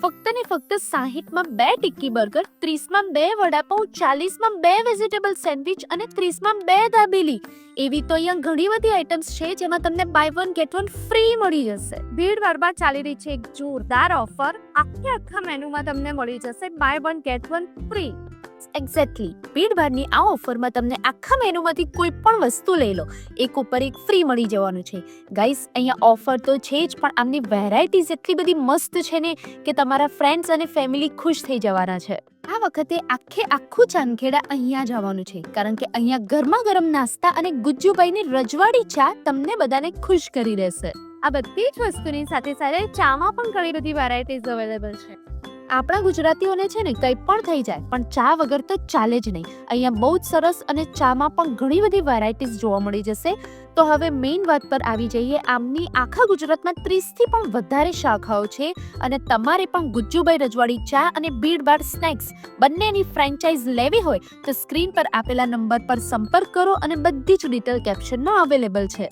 ફક્ત ને ફક્ત 60માં 2 ટિક્કી બર્ગર, 30માં 2 વડાપાઉં, 40માં 2 વેજીટેબલ સેન્ડવિચ અને 30માં 2 દાબેલી. એવી તો અહીંયા ઘણી બધી આઇટમ્સ છે જેમાં તમને buy one get one free મળી જશે. ભીડભાડમાં ચાલી રહી છે એક જોરદાર ઓફર. આખા મેનુમાં તમને મળી જશે buy one get one free. Exactly, ભીડભાડની આ ઓફરમાં તમને આખા મેનુમાંથી કોઈ પણ વસ્તુ લઈ લો, એક ઉપર એક ફ્રી મળી જવાનું છે. ગાઈસ, અહીંયા ઓફર તો છે જ, પણ આમની વેરાયટીઝ એટલી બધી મસ્ત છે ને કે તમારા ફ્રેન્ડ્સ અને ફેમિલી ખુશ થઈ જવાના છે. આ વખતે આખું ચાંદખેડા અહીંયા જવાનું છે, કારણ કે અહીંયા ગરમા ગરમ નાસ્તા અને ગુજ્જુભાઈની રજવાડી ચા તમને બધાને ખુશ કરી દેશે. આ બધી જ વસ્તુની સાથે ચામાં પણ ઘણી બધી વેરાયટીઝ અવેલેબલ છે. આપણા ગુજરાતીઓને છે ને કંઈ પણ થઈ જાય, પણ ચા વગર તો ચાલે જ નહીં. અહીંયા બહુ જ સરસ અને ચામાં પણ ઘણી બધી વેરાયટીઝ જોવા મળી જશે. તો હવે મેઇન વાત પર આવી જઈએ. આમની આખા ગુજરાતમાં 30થી પણ વધારે શાખાઓ છે અને તમારે પણ ગુજ્જુભાઈ રજવાડી ચા અને ભીડભાડ સ્નેક્સ બંનેની ફ્રેન્ચાઇઝ લેવી હોય તો સ્ક્રીન પર આપેલા નંબર પર સંપર્ક કરો અને બધી જ ડિટેલ કેપ્શનમાં અવેલેબલ છે.